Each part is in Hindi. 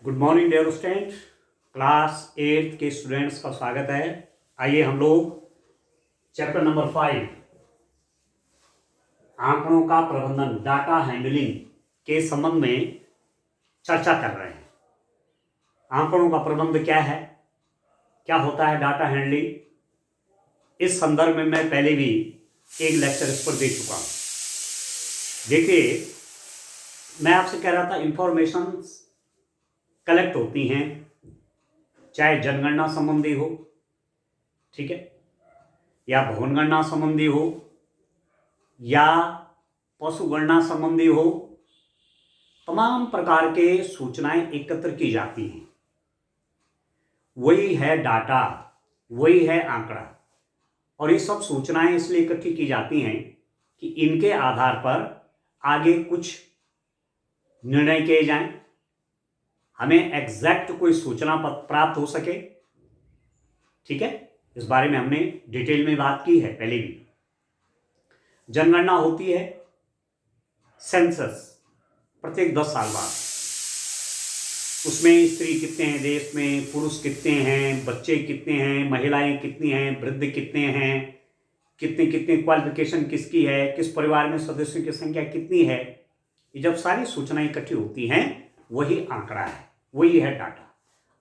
Good morning dear student. Class 8 के स्टूडेंट्स का स्वागत है। आइए हम लोग चैप्टर नंबर 5 आंकड़ों का प्रबंधन डाटा हैंडलिंग के संबंध में चर्चा कर रहे हैं। आंकड़ों का प्रबंध क्या है, क्या होता है डाटा हैंडलिंग, इस संदर्भ में मैं पहले भी एक लेक्चर इस पर दे चुका हूं। देखिए, मैं आपसे कह रहा था इंफॉर्मेशन कलेक्ट होती हैं, चाहे जनगणना संबंधी हो, ठीक है, या भवन गणना संबंधी हो, या पशु गणना संबंधी हो, तमाम प्रकार के सूचनाएं एकत्र की जाती हैं। वही है डाटा, वही है आंकड़ा। और ये सब सूचनाएं इसलिए इकट्ठी की जाती हैं कि इनके आधार पर आगे कुछ निर्णय किए जाएं, हमें एग्जैक्ट कोई सूचना प्राप्त हो सके। ठीक है, इस बारे में हमने डिटेल में बात की है पहले भी। जनगणना होती है, सेंसस, प्रत्येक 10 साल बाद। उसमें स्त्री कितने हैं देश में, पुरुष कितने हैं, बच्चे कितने हैं, महिलाएं कितनी हैं, वृद्ध कितने हैं, कितने कितने क्वालिफिकेशन किसकी है, किस परिवार में सदस्यों की संख्या कितनी है। ये जब सारी सूचनाएं इकट्ठी होती हैं, वही आंकड़ा है, वही है डाटा,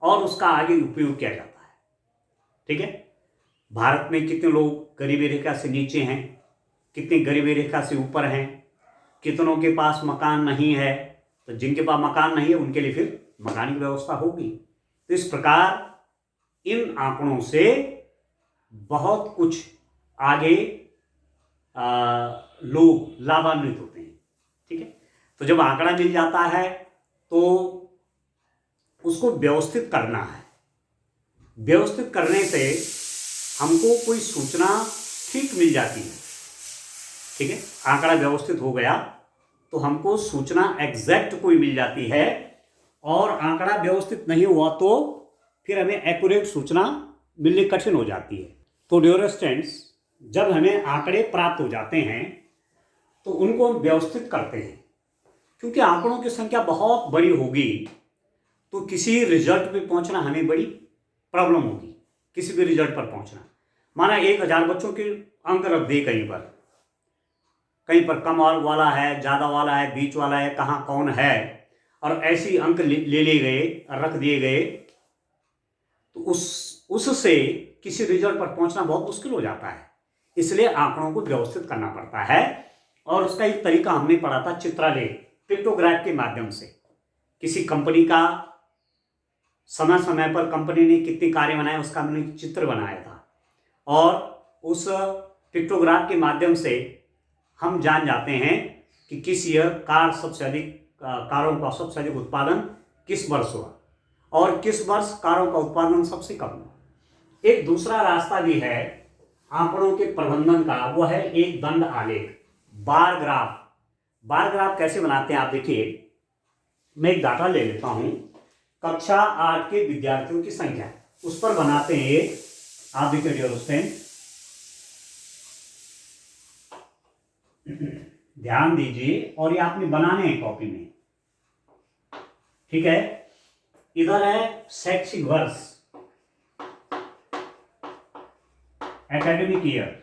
और उसका आगे उपयोग किया जाता है। ठीक है, भारत में कितने लोग गरीबी रेखा से नीचे हैं, कितने गरीबी रेखा से ऊपर हैं, कितनों के पास मकान नहीं है, तो जिनके पास मकान नहीं है उनके लिए फिर मकान की व्यवस्था होगी। तो इस प्रकार इन आंकड़ों से बहुत कुछ आगे लोग लाभान्वित होते हैं। ठीक है, तो जब आंकड़ा मिल जाता है तो उसको व्यवस्थित करना है। व्यवस्थित करने से हमको कोई सूचना ठीक मिल जाती है। ठीक है, आंकड़ा व्यवस्थित हो गया तो हमको सूचना एग्जैक्ट कोई मिल जाती है, और आंकड़ा व्यवस्थित नहीं हुआ तो फिर हमें एक्यूरेट सूचना मिलनी कठिन हो जाती है। तो डियर स्टूडेंट्स, जब हमें आंकड़े प्राप्त हो जाते हैं तो उनको हम व्यवस्थित करते हैं, क्योंकि आंकड़ों की संख्या बहुत बड़ी होगी तो किसी रिजल्ट पे पहुंचना हमें बड़ी प्रॉब्लम होगी। किसी भी रिजल्ट पर पहुंचना, माना 1000 बच्चों के अंक रख दे, कहीं पर कम वाला है, ज़्यादा वाला है, बीच वाला है, कहाँ कौन है, और ऐसी अंक ले लिए गए, रख दिए गए, तो उससे किसी रिजल्ट पर पहुंचना बहुत मुश्किल हो जाता है। इसलिए आंकड़ों को व्यवस्थित करना पड़ता है, और उसका एक तरीका हमने पढ़ा था, चित्रालेख, पिक्टोग्राफ के माध्यम से। किसी कंपनी का समय समय पर कंपनी ने कितने कार्य बनाए उसका हमने चित्र बनाया था, और उस पिक्टोग्राफ के माध्यम से हम जान जाते हैं कि किस ईयर कारों का सबसे अधिक उत्पादन किस वर्ष हुआ, और किस वर्ष कारों का उत्पादन सबसे कम हुआ। एक दूसरा रास्ता भी है आंकड़ों के प्रबंधन का, वो है एक दंड आलेख, बार ग्राफ। बार ग्राफ कैसे बनाते हैं आप देखिए। मैं एक डाटा ले लेता हूं, कक्षा 8 के विद्यार्थियों की संख्या, उस पर बनाते हैं एक, आप देखिए डियर स्टूडेंट, ध्यान दीजिए, और ये आपने बनाने हैं कॉपी में। ठीक है, इधर है शैक्षिक वर्ष, एकेडमिक ईयर,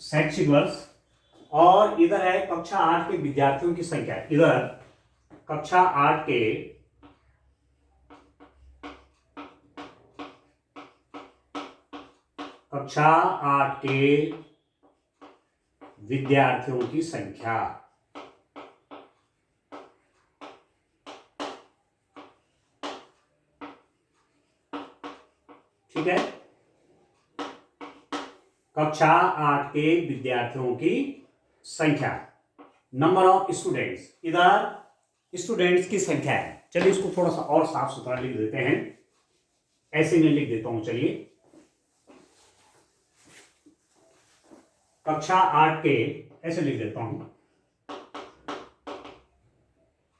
शैक्षिक वर्ष, और इधर है कक्षा 8 के विद्यार्थियों की संख्या। इधर कक्षा 8 के विद्यार्थियों की संख्या। ठीक है, कक्षा 8 के विद्यार्थियों की संख्या, नंबर ऑफ स्टूडेंट्स, इधर स्टूडेंट्स की संख्या है। चलिए इसको थोड़ा सा और साफ सुथरा लिख देते हैं, ऐसे मैं लिख देता हूं। चलिए, कक्षा 8 के, ऐसे लिख देता हूं,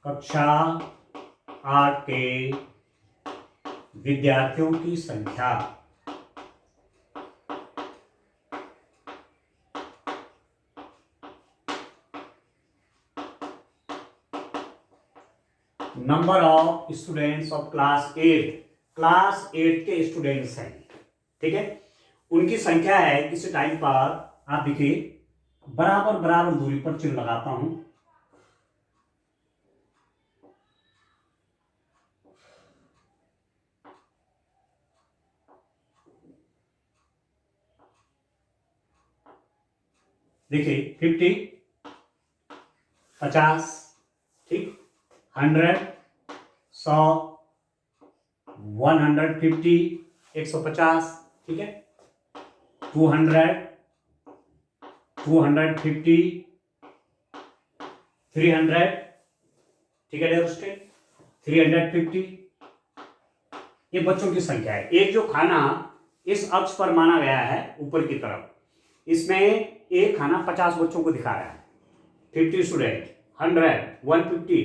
कक्षा 8 के विद्यार्थियों की संख्या। Number of students of class 8 के स्टूडेंट्स हैं, ठीक है, उनकी संख्या है किसी टाइम पर, आप देखिए बराबर बराबर दूरी पर चिन्ह लगाता हूं, देखिए 50, 50, ठीक, 100, 100, 150, 150, ठीक है, 200, 250, 300, ठीक है डियर स्टूडेंट, 350, ये बच्चों की संख्या है। एक जो खाना इस अक्ष पर माना गया है ऊपर की तरफ, इसमें एक खाना 50 बच्चों को दिखा रहा है, 50 स्टूडेंट, 100, 150,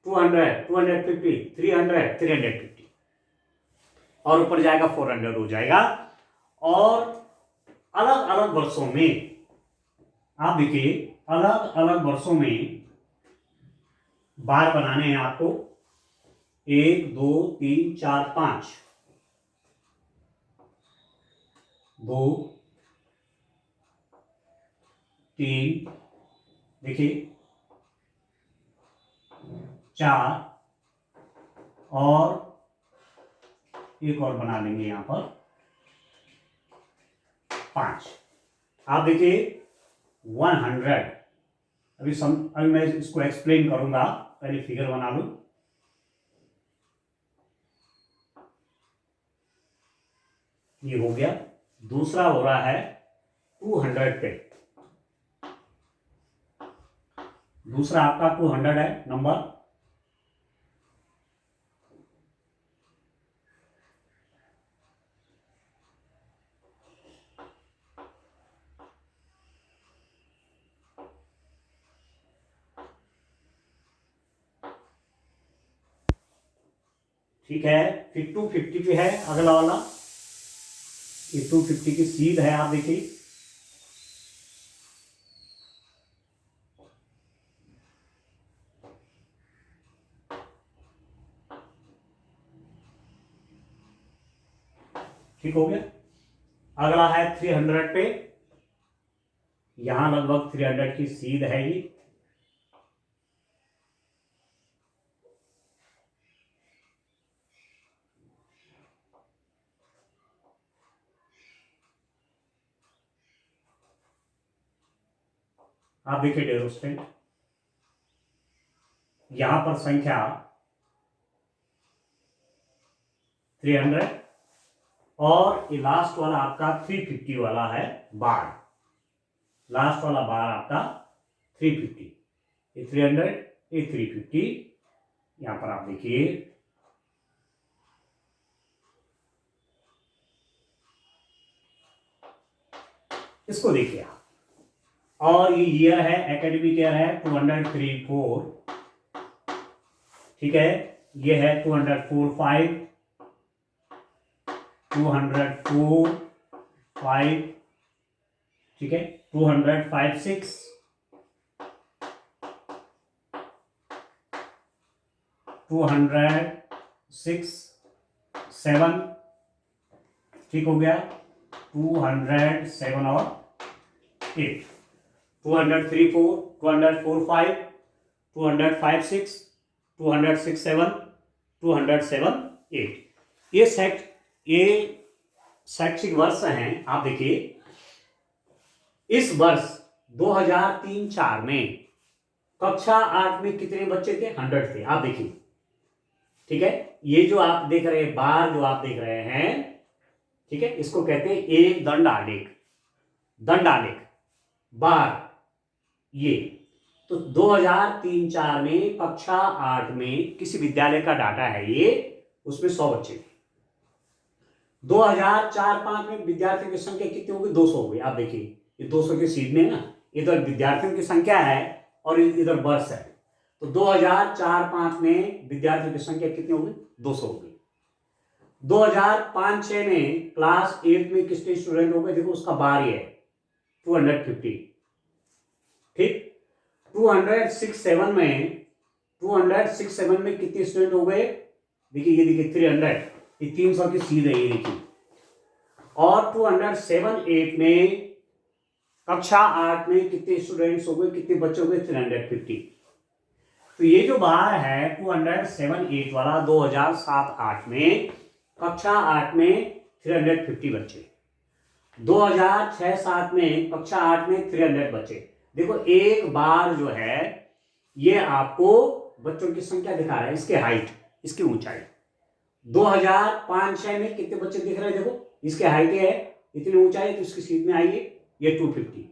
200, 250, 300, 350, और ऊपर जाएगा 400 हो जाएगा। और अलग अलग वर्षों में आप देखिए, अलग अलग वर्षों में बार बनाने हैं आपको, 1 2 3 4 5, 2 3, देखिए 4, और एक और बना लेंगे यहां पर 5। आप देखिए 100, अभी मैं इसको एक्सप्लेन करूंगा, पहले फिगर बना लूं। ये हो गया। दूसरा हो रहा है 200 पे, दूसरा आपका 200 है नंबर, ठीक है। फिर 250 पे है अगला वाला, ये 250 की सीध है, आप देखिए, ठीक हो गया। अगला है 300 पे, यहां लगभग 300 की सीध है ये, आप देखिए डियर स्टूडेंट, यहां पर संख्या 300, और ये लास्ट वाला आपका 350 वाला है बार, लास्ट वाला बार आपका 350, ये 300, ये 350, यहां पर आप देखिए इसको देखिए आप, और ये ईयर है, एकेडमिक ईयर है 203-4, ठीक है, ये है 204-5, 204-5, ठीक है, 205-6, 206-7, ठीक हो गया, 207 और 8, 203-4, 204-5, 205-6, 206-7, 207-8, ये शैक्षिक वर्ष हैं। आप देखिए इस वर्ष 2003-4 में कक्षा 8 में कितने बच्चे थे? 100 थे, आप देखिए, ठीक है। ये जो आप देख रहे हैं बार, जो आप देख रहे हैं, ठीक है, इसको कहते हैं एक दंड आलेख बार, ये तो 2003-4 में कक्षा 8 में किसी विद्यालय का डाटा है ये, उसमें 100 बच्चे थे। 2004-5 में विद्यार्थियों की संख्या कितनी होगी? 200 हो गई। आप देखिए ये 200 के सीध में ना, इधर विद्यार्थियों की संख्या है और इधर वर्ष है, तो 2004-5 में विद्यार्थियों की संख्या कितनी होगी? 200 हो गई। 2005-6 में क्लास 8 में कितने स्टूडेंट हो गए? देखो उसका बार ये है 250, ठीक। 206-7 में 267 में कितने स्टूडेंट हो गए? देखिए ये देखिए 300, ये 300 की सीध है ये देखिए। और 278 में कक्षा 8 में कितने स्टूडेंट्स हो गए, कितने बच्चे हो गए? 350। तो ये जो बार है 278 वाला 2007-8 में कक्षा 8 में 350 बच्चे, 2006-7 में कक्षा 8 में 300 बच्चे। देखो एक बार जो है ये आपको बच्चों की संख्या दिखा रहा है, इसके हाइट, इसकी ऊंचाई। 2005-6 में कितने बच्चे दिख रहे हैं? देखो इसके हाइट है इतनी ऊंचाई, तो इसकी सीट में आइए ये 250।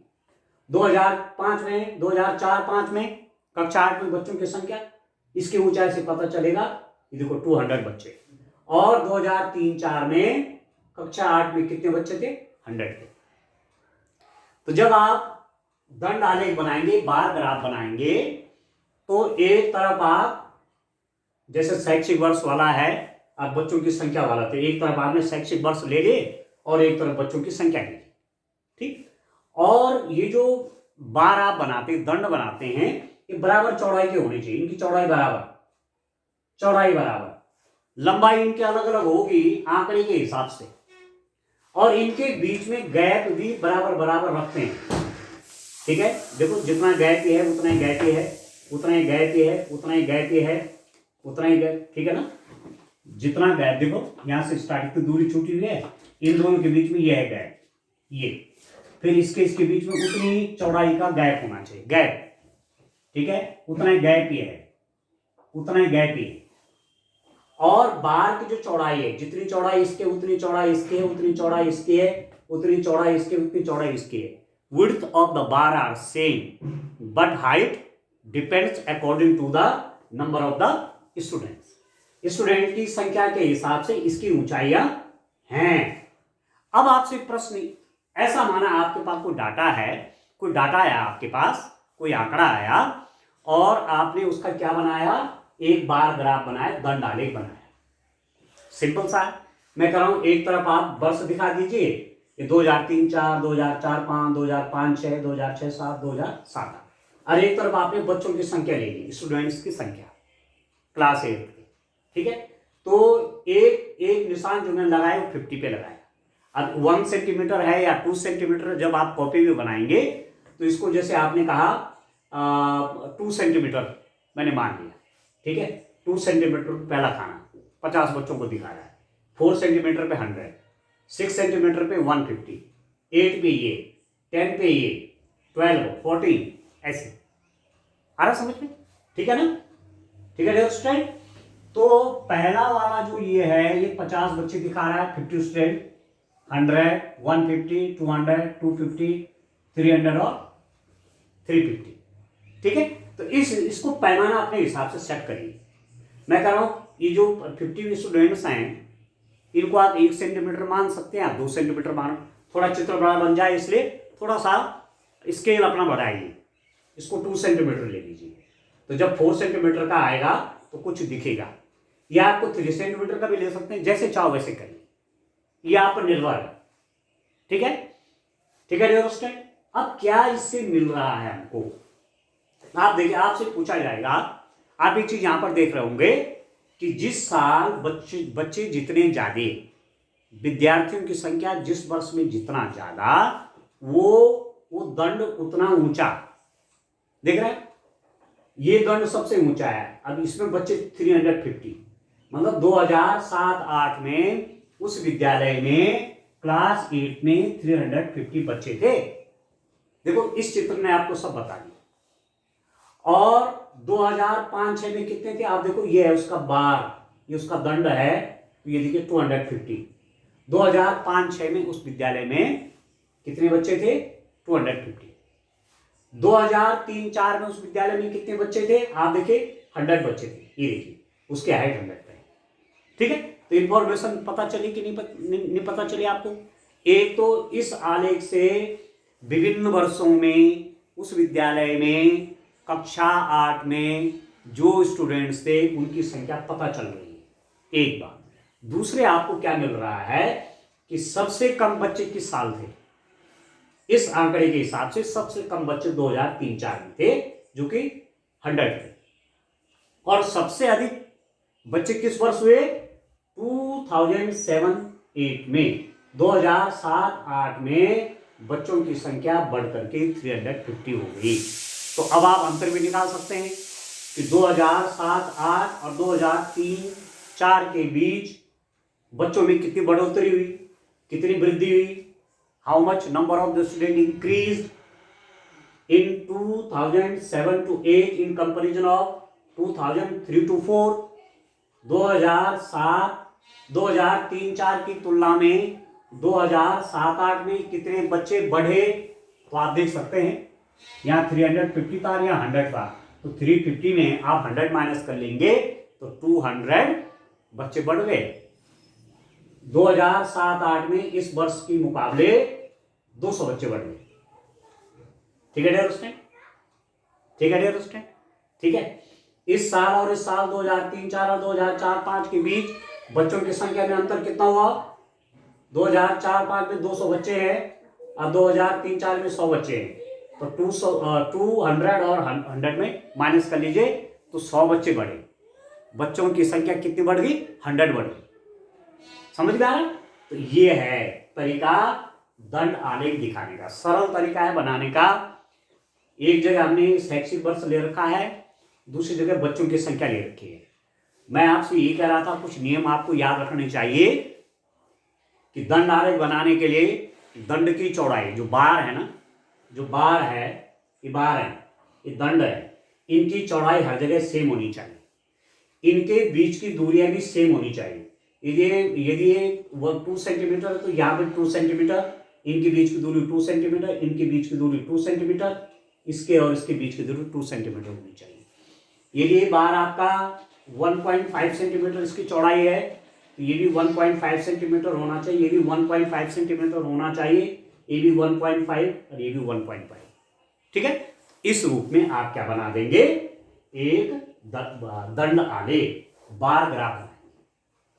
2005 में 2004-5 में कक्षा 8 में बच्चों की संख्या, इसकी ऊंचाई से पता चलेगा, ये देखो 200 बच्चे। और 2003-4 में कक्षा 8 में कितने बच्चे थे? 100 थे। तो जब आप दंड आलेख बनाएंगे, बार ग्राफ बनाएंगे, तो एक तरफ आप जैसे शैक्षिक वर्ष वाला है, आप बच्चों की संख्या वाला, तो एक तरफ आपने शैक्षिक वर्ष ले लिए और एक तरफ बच्चों की संख्या ले ली, ठीक। और ये जो बार आप बनाते हैं, दंड बनाते हैं, ये बराबर चौड़ाई के होने चाहिए, इनकी चौड़ाई बराबर, चौड़ाई बराबर, लंबाई इनके अलग अलग होगी आंकड़े के हिसाब से, और इनके बीच में गैप भी बराबर बराबर रखते हैं, ठीक है। देखो जितना गैप है उतना ही गैप है, उतना ही गैप है, उतना ही गैप है, उतना ही गैप, ठीक है ना। जितना गैप, देखो यहां से स्टार्टिंग की दूरी छूटी हुई है, इन दोनों के बीच में यह है गैप, ये, फिर इसके बीच में उतनी चौड़ाई का गैप होना चाहिए, गैप, ठीक है, उतना ही गैप ही है, उतना ही गैप ही है। और बार की जो चौड़ाई है, जितनी चौड़ाई इसके उतनी चौड़ाई इसकी है, उतनी चौड़ाई इसकी है, उतनी चौड़ाई इसकी, उतनी चौड़ाई इसकी है। width of the bar are same but height depends according to the number of the students. Student की संख्या के हिसाब से इसकी ऊंचाइयां हैं। अब आपसे प्रश्न, ऐसा माना आपके पास कोई डाटा है, कोई डाटा आया आपके पास, कोई आंकड़ा आया और आपने उसका क्या बनाया? एक बार ग्राफ बनाया, दंड आलेख बनाया। सिंपल सा है, मैं कह रहा हूं एक तरफ आप वर्ष दिखा दीजिए, ये 2003-4, 2004-5, 2005-6, 2006-7, 2007-8, और एक तरफ आपने बच्चों की संख्या ले ली, स्टूडेंट्स की संख्या क्लास 8 की, ठीक है। तो एक एक निशान जो मैंने लगाया वो 50 पे लगाया। अब 1 सेंटीमीटर है या 2 सेंटीमीटर, जब आप कॉपी में बनाएंगे तो इसको जैसे आपने कहा 2 सेंटीमीटर मैंने मान लिया, ठीक है। 2 सेंटीमीटर पहला खाना 50 बच्चों को दिखा रहा है, 4 सेंटीमीटर पे 100, 6 सेंटीमीटर पे 150, 8 पे ये, 10 पे ये, 12, 14, ऐसे आ रहा समझ में, ठीक है ना, ठीक है स्टूडेंट। तो पहला वाला जो ये है, ये 50 बच्चे दिखा रहा है, 50 स्टूडेंट, 100, 150, 200, 250, 300 और 350, ठीक है। तो इसको पैमाना अपने हिसाब से सेट करिए। मैं कह रहा हूं ये जो 50 स्टूडेंट्स हैं, इनको आप 1 सेंटीमीटर मान सकते हैं, आप 2 सेंटीमीटर मानो, थोड़ा चित्र बड़ा बन जाए इसलिए थोड़ा सा स्केल अपना बढ़ाइए, इसको 2 सेंटीमीटर ले लीजिए। तो जब 4 सेंटीमीटर का आएगा तो कुछ दिखेगा, या आपको 3 सेंटीमीटर का भी ले सकते हैं, जैसे चाहो वैसे करिए, ये आप पर निर्भर है, ठीक है, ठीक है दोस्तों। अब क्या इससे मिल रहा है हमको? आप देखिए, आपसे पूछा जाएगा, आप एक चीज यहां पर देख रहे होंगे कि जिस साल बच्चे जितने ज्यादा, विद्यार्थियों की संख्या जिस वर्ष में जितना ज्यादा, वो दंड उतना ऊंचा, देख रहे हैं, ये दंड सबसे ऊंचा है। अब इसमें बच्चे 350, मतलब 2007-8 में उस विद्यालय में क्लास 8 में 350 बच्चे थे। देखो इस चित्र ने आपको सब बता दिया। और 2005-6 में कितने थे आप देखो, ये है उसका बार, ये उसका दंड है, तो ये देखिए 250। 2005-6 में उस विद्यालय में कितने बच्चे थे? 250। 2003-4 में उस विद्यालय में कितने बच्चे थे आप देखिए? 100 बच्चे थे, ये देखिए उसके हाइट 100 पे, ठीक है। तो इंफॉर्मेशन पता चली कि नहीं पता चली आपको? एक तो इस आलेख से विभिन्न वर्षों में उस विद्यालय में कक्षा 8 में जो स्टूडेंट्स थे उनकी संख्या पता चल रही है, एक बात। दूसरे आपको क्या मिल रहा है कि सबसे कम बच्चे किस साल थे? इस आंकड़े के हिसाब से सबसे कम बच्चे 2003-4 में थे, जो कि 100 थे। और सबसे अधिक बच्चे किस वर्ष हुए? 2007-8 में, 2007-8 में बच्चों की संख्या बढ़कर के 350 हो गई। तो अब आप अंतर भी निकाल सकते हैं कि 2007-8 और 2003-4 के बीच बच्चों में कितनी बढ़ोतरी हुई, कितनी वृद्धि हुई? How much number of the student increase in 2007-8 in comparison of 2003-4? 2003-4 की तुलना में 2007-8 में कितने बच्चे बढ़े? तो आप देख सकते हैं यहाँ 350 था, यहाँ 100 था, तो 350 में आप 100 माइनस कर लेंगे तो 200 बच्चे बढ़ गए। 2007-8 में इस वर्ष की मुकाबले 200 बच्चे बढ़ गए। ठीक है डियर स्टूडेंट, ठीक है डियर स्टूडेंट, ठीक है। इस साल और इस साल 2003-4 और 2004-5 के बीच बच्चों की संख्या में अंतर कितना हुआ? 2004-5 में 200 बच्चे हैं और 2003-4 में 100 बच्चे हैं, तो 200 और 100 में माइनस कर लीजिए तो 100 बच्चे बढ़े। बच्चों की संख्या कितनी बढ़ गई? 100 बढ़ गई। समझ में आ रहा है? तो ये है तरीका दंड आलेख दिखाने का, सरल तरीका है बनाने का। एक जगह हमने शैक्षिक वर्ष ले रखा है, दूसरी जगह बच्चों की संख्या ले रखी है। मैं आपसे ये कह रहा था कुछ नियम आपको याद रखने चाहिए कि दंड आलेख बनाने के लिए दंड की चौड़ाई, जो बार है ना, जो बार है, ये बार है, ये दंड है, इनकी चौड़ाई हर जगह सेम होनी चाहिए। इनके बीच की दूरियां भी सेम होनी चाहिए। यदि ये 2 सेंटीमीटर है तो यहाँ पे 2 सेंटीमीटर, इनके बीच की दूरी 2 सेंटीमीटर, इनके बीच की दूरी 2 सेंटीमीटर, इसके और इसके बीच की दूरी 2 सेंटीमीटर होनी चाहिए। यदि ये बार आपका 1.5 सेंटीमीटर इसकी चौड़ाई है तो ये भी 1.5 सेंटीमीटर होना चाहिए, ये भी 1.5 सेंटीमीटर होना चाहिए, ये भी 1.5 और ये भी 1.5। ठीक है, इस रूप में आप क्या बना देंगे? एक दंड आलेख, बार ग्राफ बनाएंगे।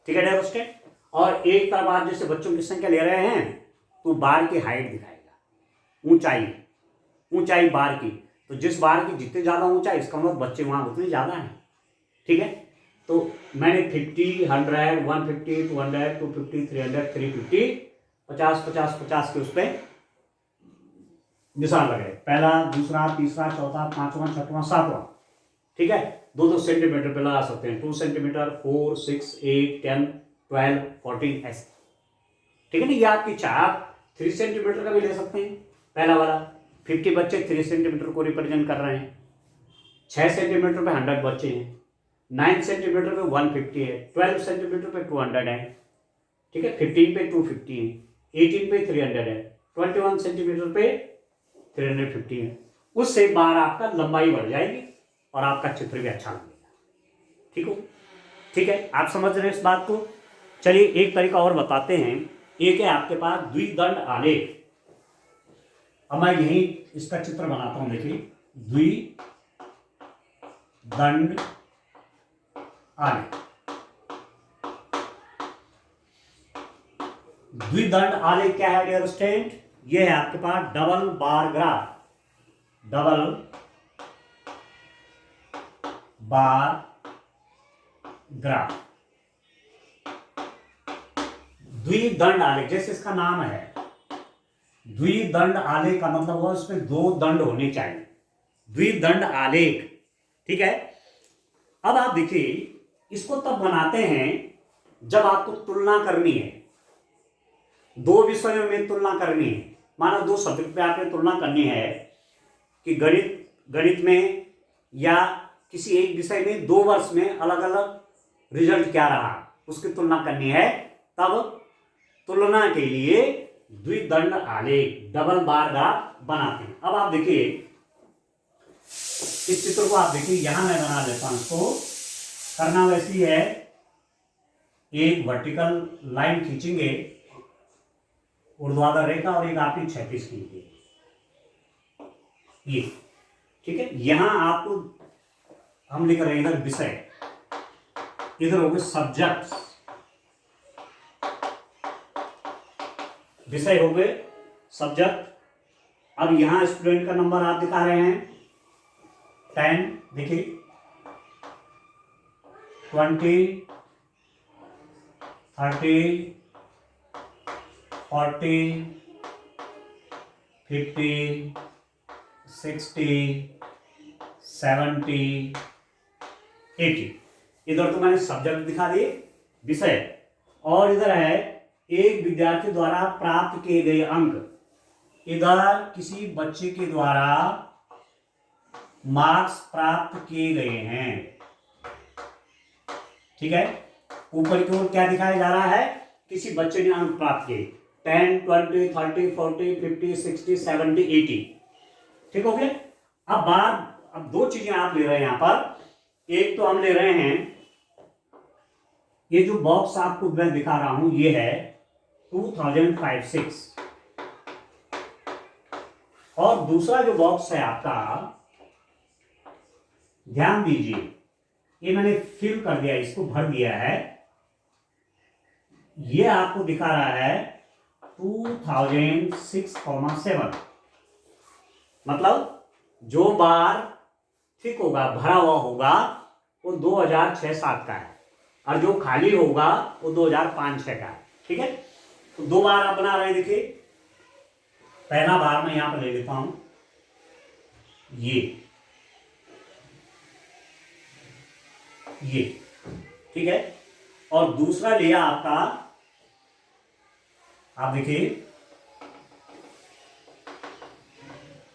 ठीक है डियर स्टूडेंट। और एक तरफ आप जैसे बच्चों की संख्या ले रहे हैं तो बार की हाइट दिखाएगा, ऊंचाई बार की, तो जिस बार की जितने ज्यादा ऊंचाई, इसका मतलब बच्चे वहां उतने ज्यादा हैं। ठीक है, तो मैंने 50, 100, 150, 200, 250, 300, 350, 50, 50, 50 के उस पर निशान लगाए, पहला, दूसरा, तीसरा, चौथा, पांचवा, छठवां, सातवां। ठीक है, 2-2 सेंटीमीटर पे लगा सकते हैं, 2 सेंटीमीटर, 4, 6, 8, 10, 12, 14 ऐसे। ठीक है ना, ये आपकी इच्छा। आप 3 सेंटीमीटर का भी ले सकते हैं, पहला वाला। 50 बच्चे 3 सेंटीमीटर को रिप्रेजेंट कर रहे हैं, 6 सेंटीमीटर पे 100 बच्चे हैं, 9 सेंटीमीटर पे 150 है, 12 सेंटीमीटर पे 200 है। ठीक है, 15 पे 250 है, 18 पे 300 है, 21 सेंटीमीटर पे 350 है। उससे बार आपका लंबाई बढ़ जाएगी और आपका चित्र भी अच्छा लगेगा। ठीक हो? ठीक है, आप समझ रहे हैं इस बात को। चलिए एक तरीका और बताते हैं। एक है आपके पास द्विदंड आलेख। अब मैं यही इसका चित्र बनाता हूं, देखिए, द्विदंड आलेख। द्विदंड आलेख क्या है डियर स्टूडेंट? ये है आपके पास double bar graph, double bar graph, द्विदंड आलेख। जैसे इसका नाम है द्विदंड आलेख, का मतलब हुआ उसमें 2 दंड होने चाहिए, द्विदंड आलेख। ठीक है, अब आप देखिए, इसको तब बनाते हैं जब आपको तुलना करनी है, 2 विषयों में तुलना करनी है। मानो 2 सब्जेक्ट पे आपने तुलना करनी है कि गणित में या किसी एक विषय में 2 वर्ष में अलग अलग रिजल्ट क्या रहा, उसकी तुलना करनी है। तब तुलना के लिए द्विदंड आलेख, डबल बार ग्राफ बनाते हैं। अब आप देखिए इस चित्र को, आप देखिए, यहां मैं बना देता हूं इसको। करना वैसी है, एक वर्टिकल लाइन खींचेंगे, ऊर्ध्वाधर रेखा, और एक आपकी क्षैतिज खींचेंगे, ये। ठीक है, यहां आपको हम लिख रहे हैं इधर विषय, इधर हो गए सब्जेक्ट, विषय हो गए सब्जेक्ट। अब यहां स्टूडेंट का नंबर आप दिखा रहे हैं 10, देखिए 20, 30, 40, 50, 60, 70, 80। इधर तो मैंने सब्जेक्ट दिखा दिए, विषय, और इधर है एक विद्यार्थी द्वारा प्राप्त किए गए अंक। इधर किसी बच्चे के द्वारा मार्क्स प्राप्त किए गए हैं, ठीक है। ऊपर की ओर क्या दिखाया जा रहा है, किसी बच्चे ने अंक प्राप्त किए, 10, 20, 30, 40, 50, 60, 70, 80, ठीक हो गया। अब दो चीजें आप ले रहे हैं यहां पर। एक तो हम ले रहे हैं, ये जो बॉक्स आपको मैं दिखा रहा हूं ये है 2005-06, और दूसरा जो बॉक्स है आपका, ध्यान दीजिए, ये मैंने फिल कर दिया, इसको भर दिया है। ये आपको दिखा रहा है 2006,7, मतलब जो बार ठीक होगा, भरा हुआ होगा, वो 2006-07 का है, और जो खाली होगा वो 2005-06 का है, ठीक है। तो दो बार आप बना रहे हैं, देखिए पहला बार मैं यहां पर ले लेता हूं, ये ठीक है, और दूसरा लिया आपका, आप देखिए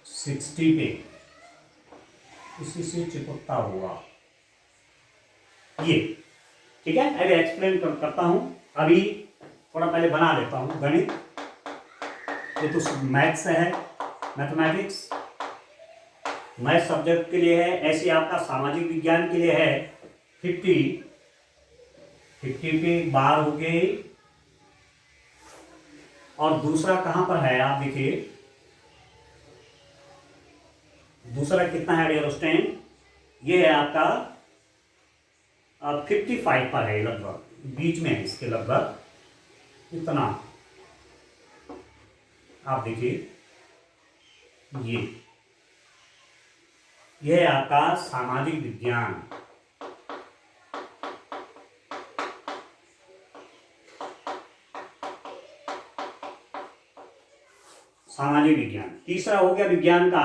60 पे, इसी से चिपकता हुआ ये, ठीक है। अभी एक्सप्लेन करता हूं, अभी थोड़ा पहले बना लेता हूं गणित। ये तो मैथ्स है, मैथमेटिक्स, मैथ सब्जेक्ट के लिए है। ऐसे आपका सामाजिक विज्ञान के लिए है 50 पे बार हो गए, और दूसरा कहां पर है आप देखिए, दूसरा कितना है डियर स्टूडेंट, ये है आपका 55 पर है, लगभग बीच में है इसके, लगभग इतना। आप देखिए ये है आपका सामाजिक विज्ञान, सामाजिक विज्ञान। तीसरा हो गया विज्ञान का,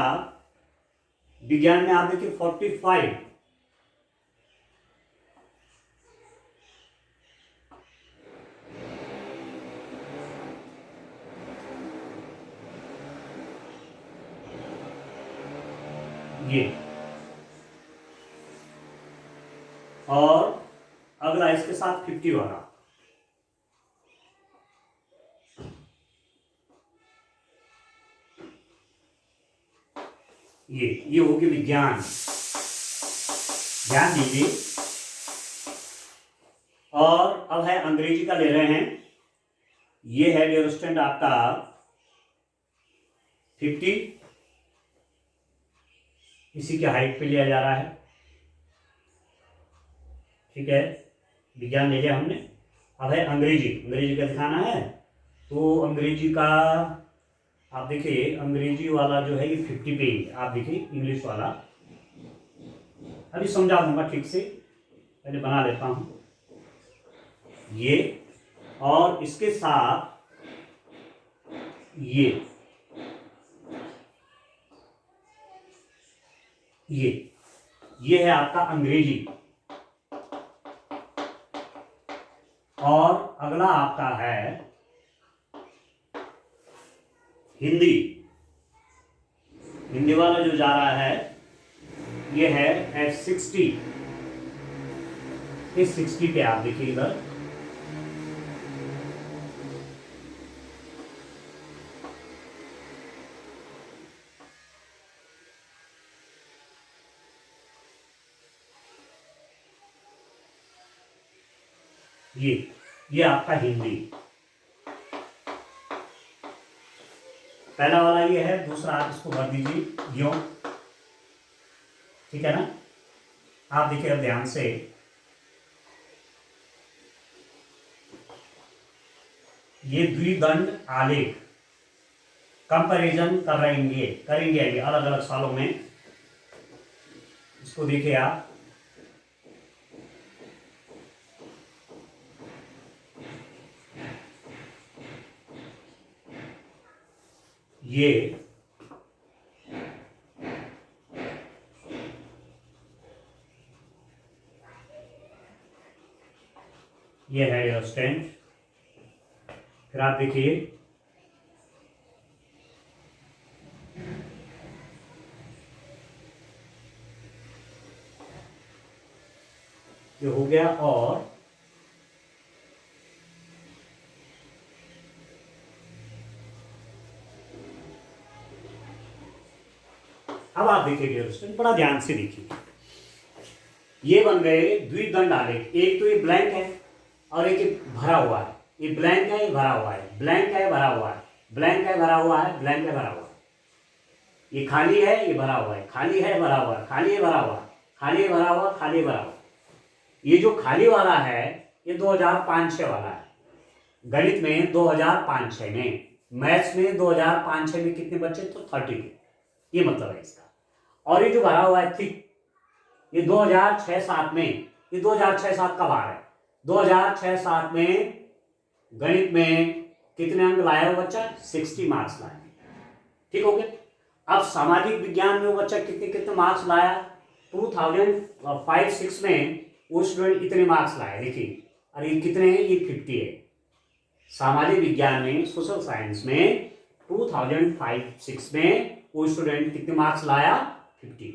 विज्ञान में आप देखिए 45, ये, और अगला इसके साथ 50 वाला, ये हो गया विज्ञान, ध्यान दीजिए। और अब है अंग्रेजी का ले रहे हैं, ये है डियर स्टूडेंट आपका 50, इसी के हाइट पे लिया जा रहा है, ठीक है। विज्ञान ले लिया हमने, अब है अंग्रेजी का दिखाना है। तो अंग्रेजी का आप देखिए, अंग्रेजी वाला जो है ये 50 पे, आप देखिए इंग्लिश वाला, अभी समझा दूंगा ठीक से, पहले बना लेता हूं ये, और इसके साथ ये है आपका अंग्रेजी, और अगला आपका है हिंदी वाला जो जा रहा है, ये है एट 60, इस 60 पे आप देखिए इधर, ये आपका हिंदी, पहला वाला ये है, दूसरा आप इसको भर दीजिए यो, ठीक है ना। आप देखिए अब ध्यान से, ये द्विदंड आलेख, कंपैरिजन करेंगे अभी अलग अलग सालों में, इसको देखिए आप, ये है डियर स्टूडेंट। फिर आप देखिए ये हो गया। और अब आप देखिए डियर स्टूडेंट, बड़ा ध्यान से देखिए, ये बन गए द्विदंड आलेख। एक तो ये ब्लैंक है और एक भरा हुआ है। ये ब्लैंक है, ये भरा हुआ है, ब्लैंक है, भरा हुआ है, ब्लैंक है, भरा हुआ है, ब्लैंक है, भरा हुआ है। ये खाली है, ये भरा हुआ है, खाली है, भरा हुआ है, खाली है, भरा हुआ है, खाली है, भरा हुआ, खाली है, भरा हुआ। ये जो खाली वाला है ये 2005-06 वाला है। गणित में 2005-06 में, मैथ्स में 2005-06 में कितने बच्चे? तो 30 थे। ये मतलब है इसका। और ये जो भरा हुआ है थिक, ये 2006-07 में, ये 2006-07 का बार है। 2006-07 में गणित में कितने अंक लाया वो बच्चा? 60 मार्क्स लाया। ठीक हो गया। अब सामाजिक विज्ञान में वो बच्चा कितने कितने मार्क्स लाया? 2005-06 में वो स्टूडेंट इतने मार्क्स लाए। देखिए, और ये कितने हैं? ये 50 है। सामाजिक विज्ञान में, सोशल साइंस में 2005-06 में वो स्टूडेंट कितने मार्क्स लाया? 50।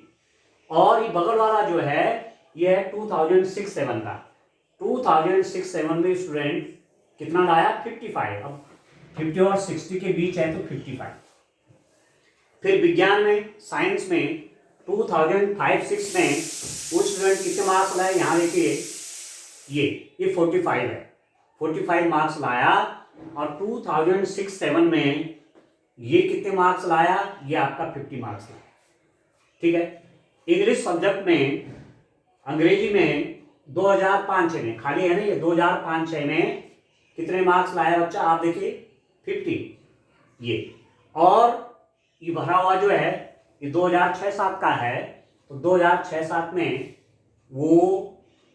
और ये बगल वाला जो है ये है 2006-07 का। 2006-07 में स्टूडेंट कितना लाया? 55। अब 50 और 60 के बीच है तो 55। फिर विज्ञान में, साइंस में 2005-06 में वो स्टूडेंट कितने मार्क्स लाए? यहाँ देखिए, ये 45 है, 45 मार्क्स लाया। और 2006-07 में ये कितने मार्क्स लाया? ये आपका 50 मार्क्स लाया। ठीक है। इंग्लिश सब्जेक्ट में, अंग्रेजी में 2005-06 में, खाली है ना ये, 2005-06 में कितने मार्क्स लाया बच्चा? आप देखिए 50 ये। और ये भरा हुआ जो है ये 2006-07 का है, तो 2006-07 में वो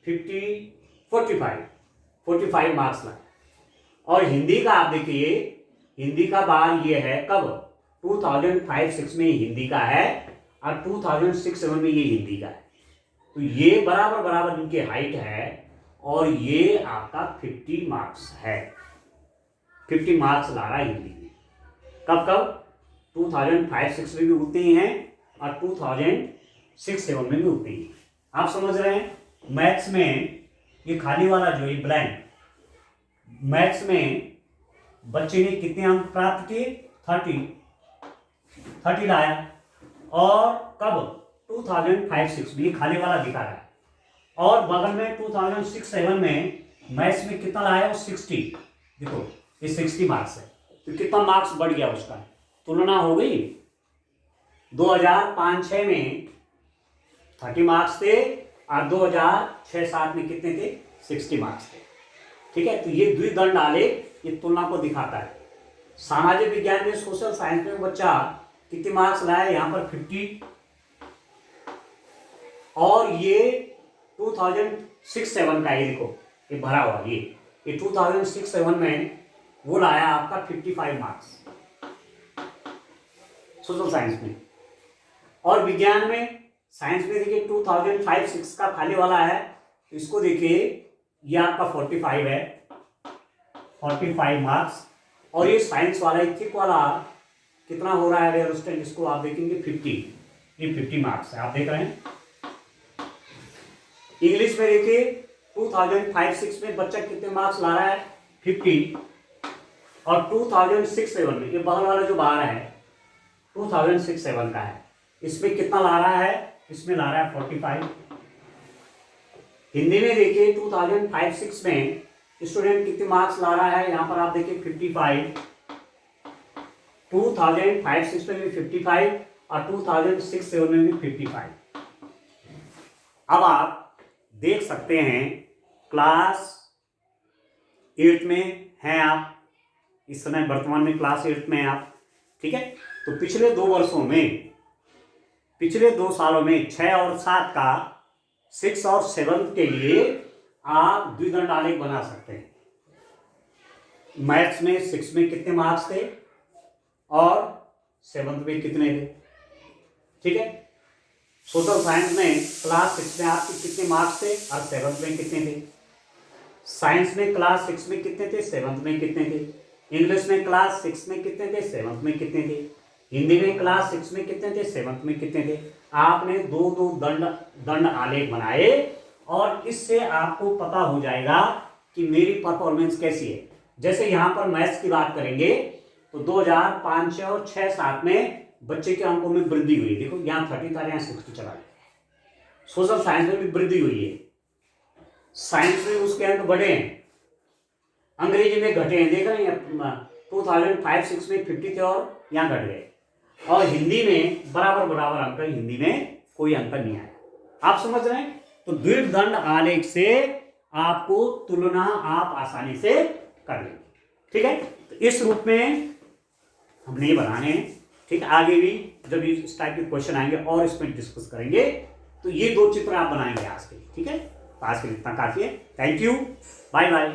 45 मार्क्स लाए। और हिंदी का आप देखिए, हिंदी का बार ये है कब? 2005-06 में हिंदी का है और 2006-07 में ये हिंदी का है। तो ये बराबर बराबर इनकी हाइट है और ये आपका 50 मार्क्स है। 50 मार्क्स ला रहा है हिंदी में। कब कब? 2005-06 में भी उतने ही हैं और 2006-07 में भी उतने ही हैं। आप समझ रहे हैं। मैथ्स में ये खाली वाला जो ये ब्लैंक, मैथ्स में बच्चे ने कितने अंक प्राप्त किए? 30 लाया। और कब? 2005-06 में, ये खाली वाला दिखा रहा है। और बगल में 2006-07 में मैथ्स में कितना लाया? वो 60। देखो ये 60 मार्क्स है, तो कितना मार्क्स बढ़ गया उसका? तुलना हो गई। 2005-06 में 30 मार्क्स थे और 2006-07 में कितने थे? 60 मार्क्स थे। ठीक है। तो ये द्विदंड आलेख ये तुलना को दिखाता है। सामाजिक विज्ञान में, सोशल साइंस में बच्चा कितने मार्क्स लाया? यहाँ पर 50। और ये 2006-07 का, ये देखो ये भरा हुआ, ये 2006-07 में वो लाया आपका 55 मार्क्स सोशल साइंस में। और विज्ञान में, साइंस में देखिए 2005-06 का खाली वाला है, तो इसको देखिए ये आपका 45 है, 45 मार्क्स। और ये साइंस वाला थिक वाला कितना हो रहा है स्टूडेंट? इसको आप देखेंगे 50, ये 50 मार्क्स है। आप देख रहे हैं। इंग्लिश में देखिए 2005-06 में बच्चा कितने मार्क्स ला रहा है? 50। और 2006-07 में, ये बगल वाला जो बाहर है 2006-07 का है, इसमें कितना ला रहा है? इसमें ला रहा है 45। हिंदी में देखिए 2005-06 में स्टूडेंट कितने मार्क्स ला रहा है? यहाँ पर आप देखिए 55। 2005-06 में भी 55 और 2006-07 में भी 55। अब आप देख सकते हैं क्लास 8 में हैं आप, इस समय वर्तमान में क्लास 8 में हैं आप। ठीक है। तो पिछले 2 वर्षों में, पिछले 2 सालों में 6 और 7 का, 6 और 7 के लिए आप द्विदंड आलेख बना सकते हैं। मैथ्स में 6 में कितने मार्क्स थे और 7th में कितने थे, ठीक है। सोशल साइंस में क्लास 6 में आपके कितने मार्क्स थे और 7th में कितने थे। साइंस में क्लास 6 में कितने थे, 7th में कितने थे। इंग्लिश में क्लास 6 में कितने थे, 7th में कितने थे। हिंदी में क्लास 6 में कितने थे, 7th में कितने थे। आपने दो दो दंड आलेख बनाए और इससे आपको पता हो जाएगा कि मेरी परफॉर्मेंस कैसी है। जैसे यहाँ पर मैथ्स की बात करेंगे तो 2005, 6 और 6, 7 में बच्चे के अंकों में वृद्धि हुई। देखो यहाँ 30 था, यहाँ 60 चला गया। सोशल साइंस में भी वृद्धि हुई है, साइंस में उसके अंक बढ़े हैं, अंग्रेजी में घटे हैं। देखा नहीं 2005-6 में 50 थे और यहाँ घट गए। और हिंदी में बराबर अंक, हिंदी में कोई अंतर नहीं आया। आप समझ रहे हैं। तो द्विदंड आलेख से आपको तुलना आप आसानी से कर लेंगे, ठीक है। तो इस रूप में हमने ये बनाने हैं, ठीक है। आगे भी जब इस टाइप के क्वेश्चन आएंगे और इसमें डिस्कस करेंगे। तो ये 2 चित्र आप बनाएंगे आज के लिए, ठीक है। तो आज के लिए इतना काफी है। Thank you, bye bye.